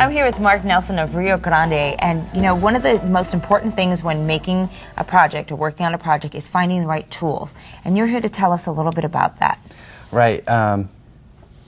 I'm here with Mark Nelson of Rio Grande, and you know, one of the most important things when making a project or working on a project is finding the right tools. And you're here to tell us a little bit about that. Right.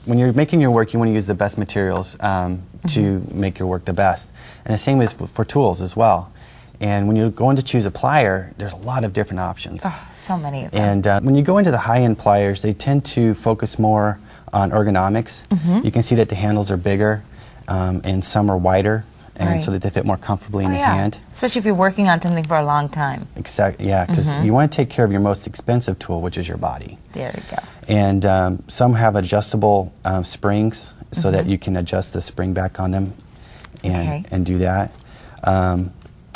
When you're making your work, you want to use the best materials to make your work the best. And the same is for tools as well. And when you're going to choose a plier, there's a lot of different options. Oh, so many of them. And when you go into the high-end pliers, they tend to focus more on ergonomics. You can see that the handles are bigger and some are wider, and so that they fit more comfortably in the hand. Especially if you're working on something for a long time. Exactly, yeah, because you want to take care of your most expensive tool, which is your body. There you go. And some have adjustable springs so that you can adjust the spring back on them and do that.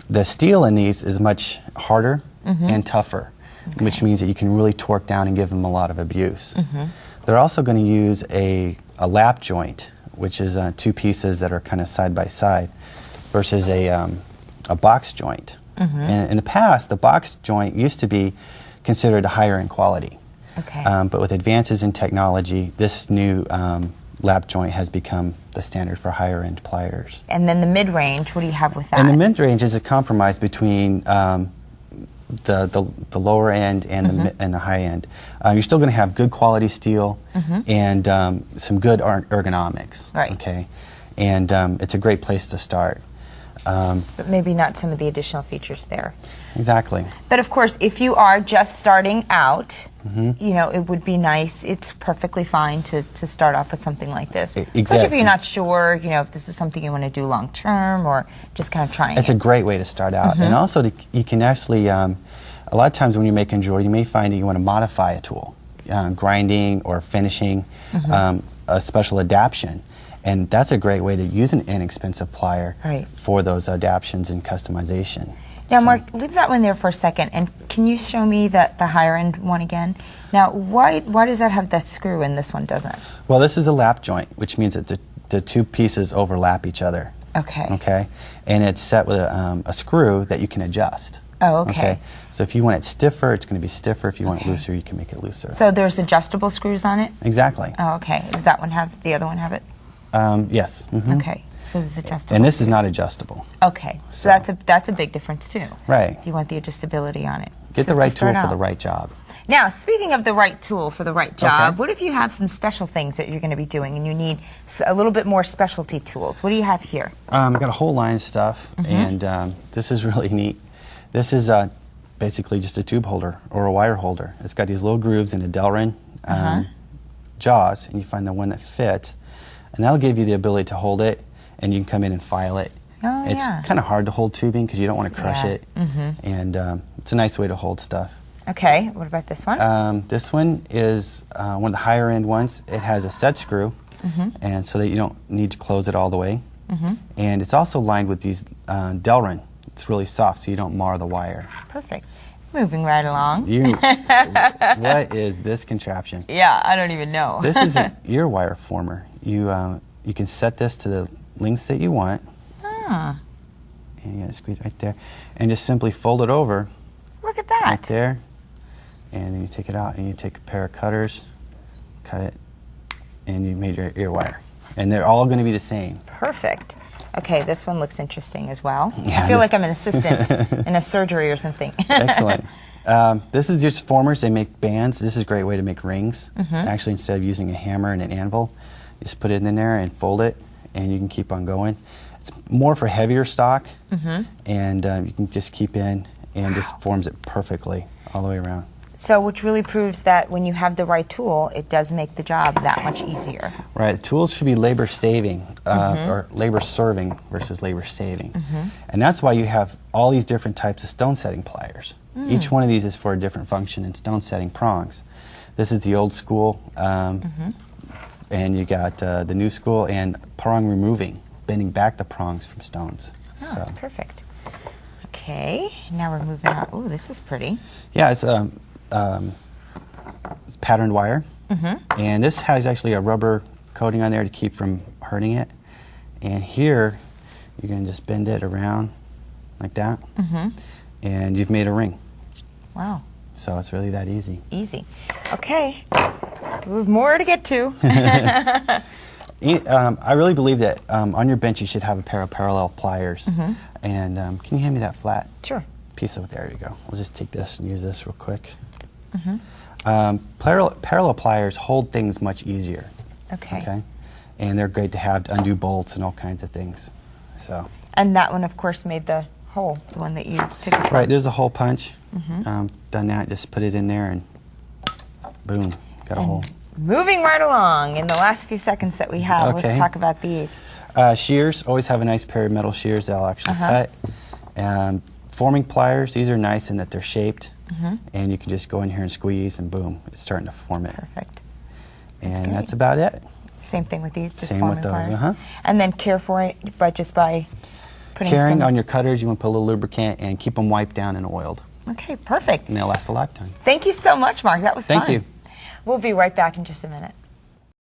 The steel in these is much harder and tougher, which means that you can really torque down and give them a lot of abuse. They're also going to use a lap joint, which is two pieces that are kind of side by side, versus a box joint. And in the past, the box joint used to be considered a higher end quality. But with advances in technology, this new lap joint has become the standard for higher end pliers. And then the mid-range, what do you have with that? And the mid-range is a compromise between the lower end and the high end. You're still going to have good quality steel and some good ergonomics. Okay, and it's a great place to start. But maybe not some of the additional features there. Exactly. But of course, if you are just starting out, you know, it would be nice, it's perfectly fine to start off with something like this. Especially if you're not sure, you know, if this is something you want to do long term or just kind of trying It's a great way to start out. And also, you can actually, a lot of times when you're making jewelry, you may find that you want to modify a tool, grinding or finishing, a special adaptation. And that's a great way to use an inexpensive plier for those adaptations and customization. Now, Mark, leave that one there for a second, and can you show me the higher end one again? Now, why does that have that screw and this one doesn't? Well, this is a lap joint, which means that the two pieces overlap each other. Okay. And it's set with a screw that you can adjust. Oh, okay. So if you want it stiffer, it's going to be stiffer. If you want it looser, you can make it looser. So there's adjustable screws on it? Exactly. Oh, okay. Does that one have, the other one have it? Yes. Okay, so there's adjustable. And this is not adjustable. Okay, so that's a big difference too. Right. If you want the adjustability on it. Get the right tool for the right job. Now, speaking of the right tool for the right job, what if you have some special things that you're going to be doing and you need a little bit more specialty tools? What do you have here? I've got a whole line of stuff, and this is really neat. This is basically just a tube holder or a wire holder. It's got these little grooves in the Delrin jaws, and you find the one that fits. And that'll give you the ability to hold it, and you can come in and file it. It's kind of hard to hold tubing because you don't want to crush it, and it's a nice way to hold stuff. Okay, what about this one? This one is one of the higher end ones. It has a set screw, and so that you don't need to close it all the way. And it's also lined with these Delrin. It's really soft, so you don't mar the wire. Perfect. Moving right along. What is this contraption? Yeah, I don't even know. This is an ear wire former. You can set this to the lengths that you want. And you gotta squeeze right there. And just simply fold it over. Look at that. Right there. And then you take it out and you take a pair of cutters, cut it, and you made your ear wire. And they're all going to be the same. Perfect. Okay, this one looks interesting as well. I feel like I'm an assistant in a surgery or something. Excellent. This is just formers. They make bands. This is a great way to make rings. Actually, instead of using a hammer and an anvil, you just put it in there and fold it, and you can keep on going. It's more for heavier stock, and you can just keep in and just forms it perfectly all the way around. So, which really proves that when you have the right tool, it does make the job that much easier. Right. The tools should be labor saving or labor serving versus labor saving. And that's why you have all these different types of stone setting pliers. Each one of these is for a different function in stone setting prongs. This is the old school, and you got the new school and prong removing, bending back the prongs from stones. Oh, perfect. Okay, now we're moving on. Oh, this is pretty. Yeah, it's patterned wire, and this has actually a rubber coating on there to keep from hurting it. And here, you're going to just bend it around like that, and you've made a ring. Wow. So it's really that easy. Easy. Okay, we have more to get to. I really believe that on your bench you should have a pair of parallel pliers. And can you hand me that flat piece of, there you go. We'll just take this and use this real quick. Parallel pliers hold things much easier. Okay. And they're great to have to undo bolts and all kinds of things. So. And that one, of course, made the hole, the one that you took it from. Right, there's a hole punch. Done that, just put it in there and boom, got a hole. Moving right along, in the last few seconds that we have, let's talk about these. Shears, always have a nice pair of metal shears that'll actually cut. Forming pliers, these are nice in that they're shaped, and you can just go in here and squeeze and boom, it's starting to form it. Perfect. And that's about it. Same thing with these, just Same forming with those, pliers. And then care for it, but just by putting Caring on your cutters, you want to put a little lubricant and keep them wiped down and oiled. Okay, perfect. And they'll last a lifetime. Thank you so much, Mark. That was fun. Thank you. We'll be right back in just a minute.